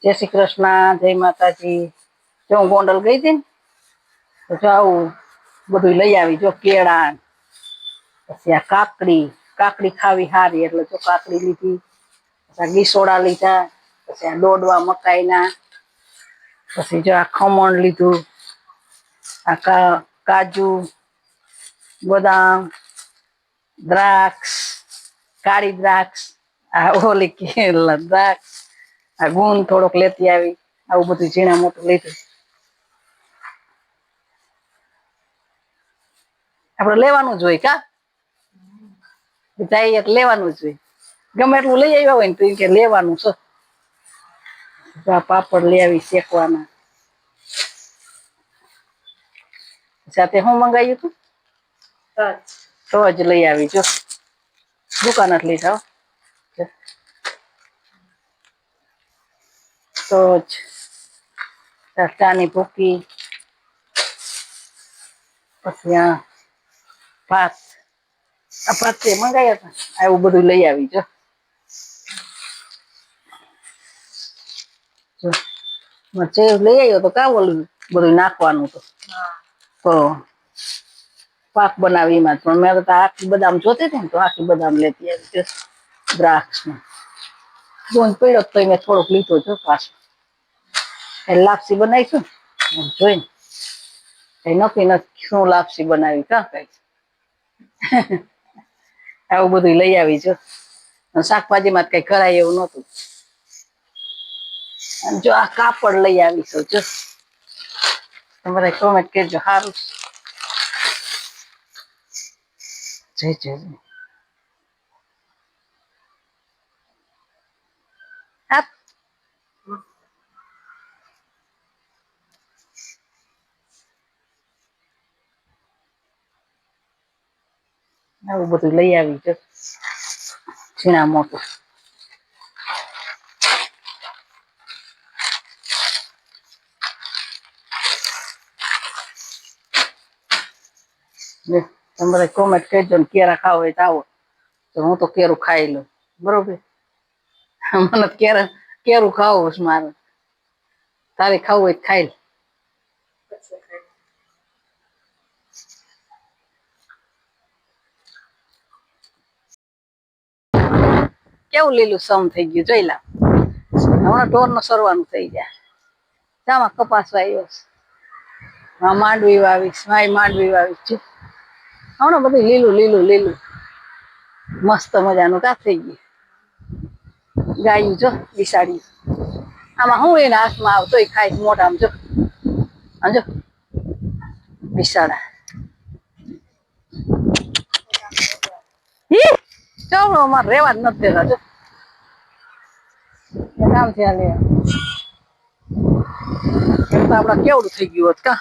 જય શ્રી કૃષ્ણ, જય માતાજી. જો હું ગોંડલ ગઈ હતી ને તો જો આવું બધું લઈ આવી. જો કેળા, પછી આ કાકડી ખાવી સારી એટલે જો કાકડી લીધી, પછી ગીસોડા લીધા, પછી આ ડોડવા મકાઈના, પછી જો આ ખમણ લીધું, આ કાજુ, બદામ, દ્રાક્ષ, કાળી દ્રાક્ષ, આ ઓલી દ્રાક્ષ, આ ગુણ થોડોક લેતી આવી. આવું બધું ઝીણા મોટું લીધું. આપડે લેવાનું જ હોય કા જાય એટલે લેવાનું જ હોય. ગમે એટલું લઈ આવ્યા હોય ને તો કે લેવાનું છે. પાપડ લઈ આવી શેકવાના. સાથે હું મંગાવ્યું હતું? તો જ લઈ આવી. જો દુકાન જ લીધા તો જ ચાની ભૂકી, પછી આ ભાત મંગાવ્યા હતા. આવું બધું લઈ આવી. જો લઈ આવ્યો તો કા ઓલું બધું નાખવાનું તો પાક બનાવી એમાં. પણ મેં તો આખી બદામ જોતી હતી ને તો આખી બદામ લેતી આવી. દ્રાક્ષ ગુણ પડ્યો તો મેં થોડોક લીધો. જો પાછો લાપસી બનાવીશું જોઈને કઈ નક્કી નથી શું લાપસી બનાવી. કા કઈ આવું બધું લઈ આવી. જો શાકભાજીમાં કઈ કરાય એવું નતું. જો આ કાપડ લઈ આવીશું. જો તમારે કોમેન્ટ કરજો. સારું જય આવું બધું લઈ આવી. જો ઝીણા મોટું. તમારે કોમેન્ટ કરજો ને કેરા ખાવ હોય તો આવો. તો હું તો કેરું ખાઈ લઉં. બરોબર, મને કેરું ખાવું છે. મારે તારે ખાવું હોય ખાઈ લે. કેવું લીલું સમ થઈ ગયું જોઈ લા. હમણાં ઢોર નો સરવાનું થઈ જાય. જામાં કપાસ વાવ્યો છે. માંડવી વાવીશ. માંડવી વાવીશ. હમણાં બધું લીલું મસ્ત મજાનું કા થઈ ગયું. ગાયું જો બિસાડી આમાં હું એના હાથમાં આવતોય ખાય મોઢામાં. જો બિસાડા ચાલો અમારે રેવા જ નથી દેતા. જો કામ થયા લે એમ તો આપડે કેવડું થઈ ગયું હોત કા.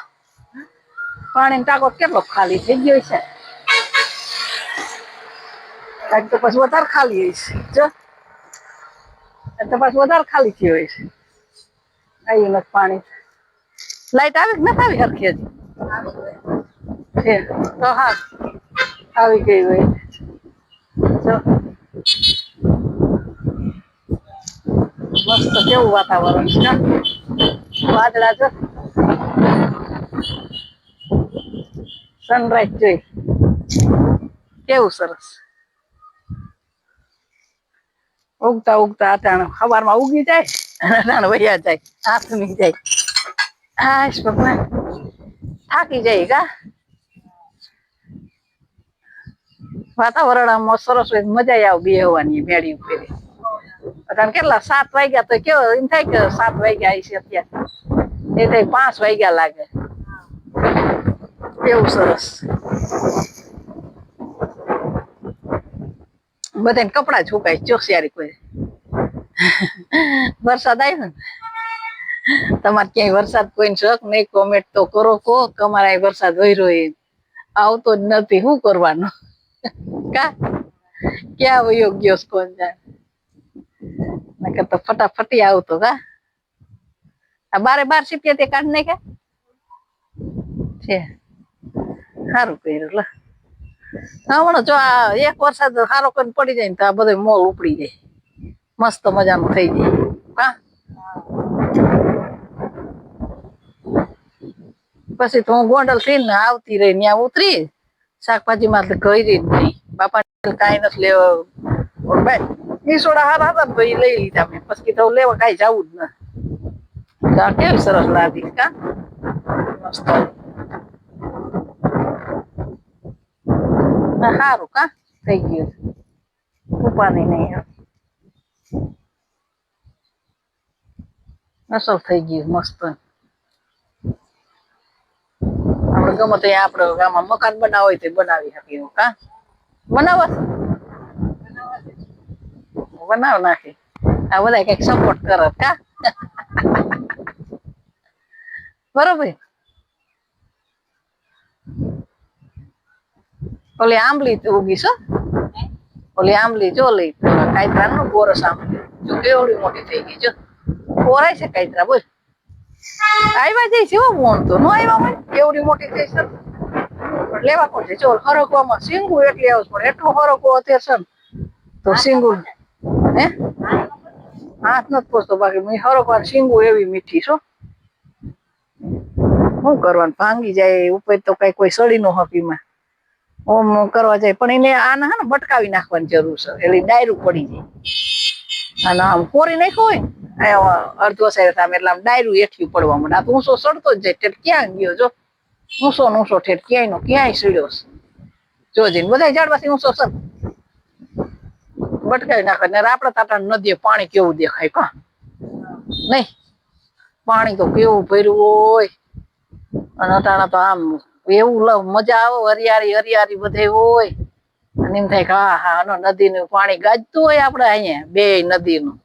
પાણી નો ટાંકો કેટલો ખાલી થઈ ગયો છે. કાંઈક તો પછી વધારે ખાલી હશે. જો તો પાછું વધારે ખાલી થયું હોય છે. આવ્યું નથી પાણી. લાઈટ આવી નથી આવી હરખી હજી તો હા આવી ગઈ હોય. જો મસ્ત કેવું વાતાવરણ છે. વાદળા જો સનરાઈઝ જોઈ કેવું સરસ. ઉગતા અટાણે સવારમાં ઉગી જાય અટાણે વયા જાય. આથમી જાય. હાશ ભગવાન થાકી જાય કા. વાતાવરણ સરસ હોય મજા આવે બેહવાની મેળી ઉપર. અટાણે કેટલા 7 વાગ્યા તો કેવો એમ થાય કે 7 વાગ્યા છે અત્યારે. એ થાય 5 વાગ્યા લાગે. એવું સરસ. બધાને કપડા સુકાય ચોકિયારી કોઈ. વરસાદ આવ્યો ને તમારે ક્યાંય વરસાદ કોઈને શક નહીં? કોમેન્ટ તો કરો. અમારે વરસાદ વયરો આવતો જ નથી. શું કરવાનું કા ક્યાં વયો ગયો કોણ જાણે. નકર તો ફટાફટી આવતો કા. આ 12 સીપિયા તે કાઢ નાખ્યા છે. સારું કર્યું લે. હમણાં જો આ એક વરસાદ સારો કરીને પડી જાય ને તો આ બધો મોલ ઉપડી જાય. મસ્ત મજાનું થઈ જાય. હા પછી તો હું ગોંડલ થઈને આવતી રહી ત્યાં ઉતરી શાકભાજી માં ગઈ જ નહીં બાપા કઈ નથી લેવા ઈસોડા હારા હતા ને તો એ લઈ લીધા મેં પછી તો લેવા કઈ જવું જ ના કેવી સરસ લાગી કા મસ્ત સારું કા થઈ ગયું ઉપાની નહીં અસર થઈ ગયું મસ્ત આપડે ગમે તે આપડે ગામમાં મકાન બનાવ હોય તો બનાવી શકીએ કા બનાવવા બનાવ નાખી આ બધા કઈક સપોર્ટ કરે કા બરોબર ઓલી આંબલી ઉગી છે ઓલી આંબલી જો લઈ કાયત્રા નો ગોરસ આંબલી જો કેવડી મોટી થઈ ગઈ જો કોરાય છે કાયત્રા બોલ આવ્યા જઈ છે મોણ તો નો આવ્યા હોય એવડી મોટી થઈ છે લેવા પડશે જો હરકવામાં સિંગુ એટલી આવશે પણ એટલું હરકો અત્યારે છે તો સિંગુ હે હાથ નથી પોચતો બાકી હરકવાર સિંગુ એવી મીઠી છો શું કરવાનું ભાંગી જાય ઉપર તો કઈ કોઈ સડી નો હકીમાં ઓમ કરવા જાય પણ એને આને હે ને બટકાવી નાખવાની જરૂર છે એટલે ડાયરું પડી જાય અને આમ કોરી નાખ્યું હોય ને અડધો સાઈડ આમ એટલે આમ ડાયરું હેઠી પડવા માંડે આ તો ઊંસો સડતો જ જાય ઠેઠ ક્યાં ગયો જો ઊંસો ઊંસો ઠેઠ ક્યાંય નો ક્યાંય સીડ્યો જોજે બધા ઝાડવાથી ઊંસો સર બટકાવી નાખે ને આપડે તાટા નદીએ પાણી કેવું દેખાય કા નહીં પાણી તો કેવું ભર્યું હોય અને અટાણા તો આમ એવું મજા આવે હરિયાળી હરિયાળી બધે હોય અને એમ થાય કે હા હા નદીનું પાણી ગાજતું હોય આપડે અહીંયા બે નદીનું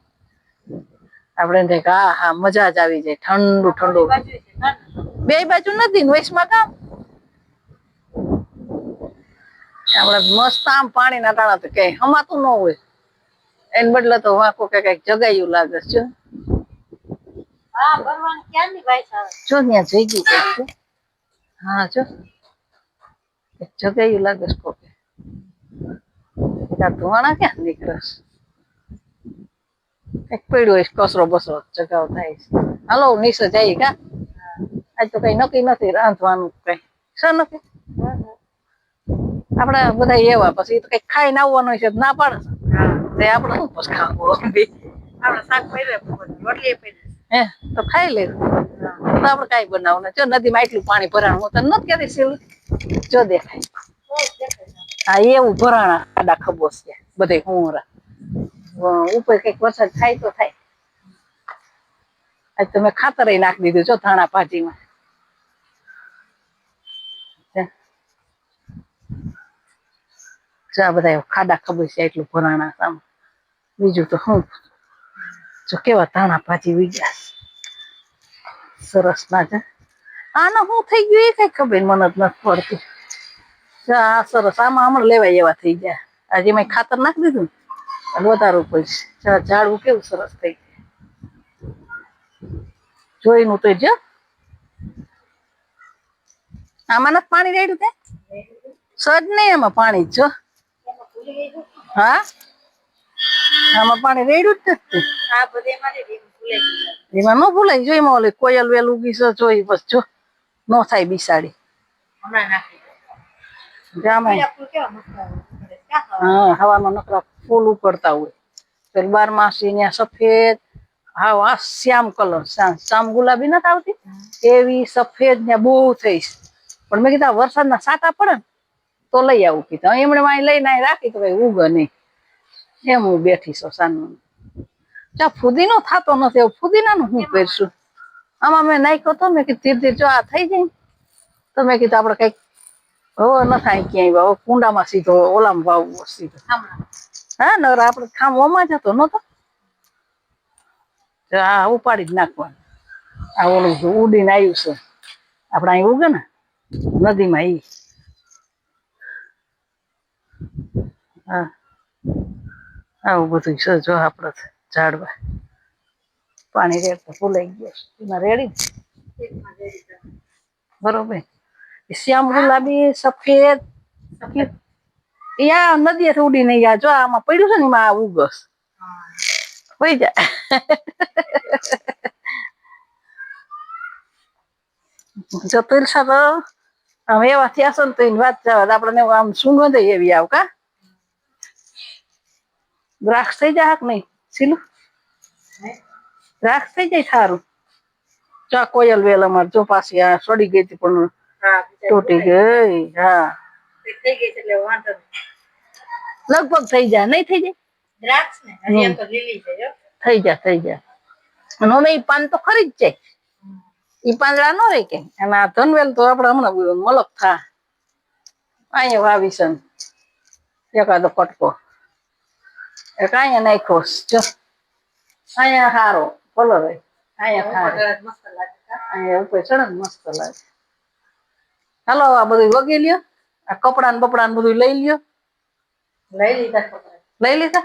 આપડે એમ થાય કે હા હા મજા જ આવી જાય ઠંડુ ઠંડુ બે બાજુ નદી વૈશમાં કામ આપડે મસ્ત આમ પાણી ના ટાણા તો કઈ હમાતું ન હોય એને બદલે તો વાંકો કઈક જગાયું લાગે છે જો ત્યાં જઈ ગયું કઈક છે હા જો જગાયું લાગે છે કોકે ધોવાણા ક્યાં નીકળસ કઈક પડ્યો હોય કચરો બસરો જગાવ થાય છે હાલો નીચે જાય કા આજ તો કઈ નક્કી નથી રાંધવાનું કઈ શું નક્કી આપડે બધા એવા પછી તો કઈક ખાઈને આવવાનું છે ના પાડે તે આપડે શું પછી ખાવું આપડે શાક પડી હે તો ખાઈ લે તો આપડે કઈ બનાવું જો નદીમાં એટલું પાણી ભરાણું હું તને નથી કહેતી સીલું જો દેખાય હા એવું ભરાણા આડા ખબોસ છે બધે હુંરા ઉપર કઈક વરસાદ થાય તો થાય આજ તમે ખાતર નાખી દીધું જો ધાણા ભાજીમાં આ બધા ખાડા ખબર છે એટલું ભરાણા સામે બીજું તો શું જો કેવા ધાણા ભાજી વીગ્યા સરસ ના છે આને શું થઈ ગયું એ કઈ ખબર મને જ નથી પડતી આ સરસ આમાં હમણાં લેવાય એવા થઈ ગયા આજે મેં ખાતર નાખી દીધું ને વધારવું પડશે ઝાડવું કેવું સરસ થઈ ગયું જોઈનું તો જો આમાં નથી પાણી રેડ્યું તે સજ નહીં એમાં પાણી જો હા આમાં પાણી રેડ્યું જ નથી એમાં ન ભૂલાય જોઈ માં ઓલી કોયલ વેલ ઉગી છે જોઈ બસ જો ન થાય બિસાડી હા હવામાં નકરા ફૂલ ઉપડતા હોય પેલ 12 માસી ત્યાં સફેદ હા શ્યામ કલર શ્યામ ગુલાબી નથી આવતી એવી સફેદ ને બહુ થઈશ પણ મેં કીધા વરસાદના સાટા પડે ને તો લઈ આવું કીધું એમણે વાંઈ લઈને રાખી તો કઈ ઉગે નહીં એમ હું બેઠી છું સાનું ચા ફુદીનો થતો નથી એવું ફુદીનાનું હું કરશું આમાં મેં નાખ્યો તો મેં કીધું ધીરે ધીરે જો આ થઈ જાય તો મેં કીધું આપડે કઈક હવે ન થાય ક્યાંય હવે કુંડામાં સીધો ઓલામાં વાવવો સીધો હા નર આપડે ખામ ઓમાં જતો નતો આ ઉપાડી જ નાખવાનું આ ઓલું ઉડીને આવ્યું છે આપડે અહીં ઉગે ને નદીમાં ઈ હા આવું બધું છે જો આપડે ઝાડવા પાણી રેડતા ફૂલાઈ ગયો એમાં રેડી બરોબર શ્યામ ગુલાબી સફેદ યા નદીએ ઉડી નહીં યા જો આમાં પડ્યું છે ને એમાં આ ઉગસ હોય જાય જો તુલસા તો આમ એવા થયા છે ને તો એની વાત જવા દે. આપણને આમ સુગંધ એવી આવ કા દ્રાક્ષ થઈ જાય કે નહીં સીલું દ્રાક્ષ થઈ જાય સારું. ચા કોયલ વેલ અમાર જો પાછી આ સડી ગઈ હતી પણ તૂટી ગઈ. હા થઈ ગઈ એટલે વાંધો લગભગ થઈ જાય નહીં થઈ જાય દ્રાક્ષ ને હજી તો લીલી છે થઈ જાય અને અમે ઈ પાન તો ખરી જ જાય. ઈ પાંદડા નો રે કે અને આ ધનવેલ તો આપડે હમણાં મલક થા અહીંયા વાવી છે એકાદો કટકો એક અહીંયા નાખ્યો જો અહીંયા સારો કલર અહીંયા અહીંયા ઉપર ચડે મસ્ત લાગે. હાલો આ બધું વગી લ્યો. આ કપડા ને બપડા ને બધું લઈ લ્યો. લઈ લીધા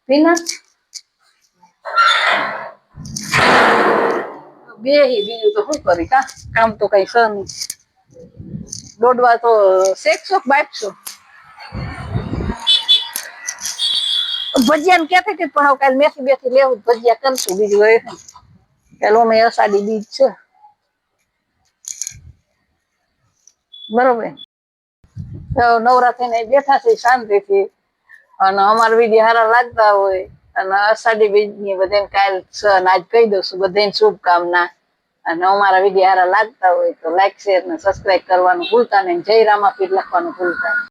પીના બેહી બીજું તો શું કરી કામ તો કઈ છે નહીં. દોડવા તો શેકશો બાપશો ભજીયા ને ક્યાંથી હતી પણ હવે કાલે મેથી બેથી લેવું ભજીયા કરશું બીજું હોય કાલે અમે અષાઢી બીજ છે બરોબર. નવરાત્રી ને બેઠા છે શાંતિથી અને અમારા વિડીયો હારા લાગતા હોય અને અષાઢી બીજ ની બધાને કાલ આજ કહી દઉં છું બધાને શુભકામના. અને અમારા વિડીયો હારા લાગતા હોય તો લાઈક શેર ને સબસ્ક્રાઈબ કરવાનું ભૂલતા નહીં. જય રામાપીર લખવાનું ભૂલતા નહીં.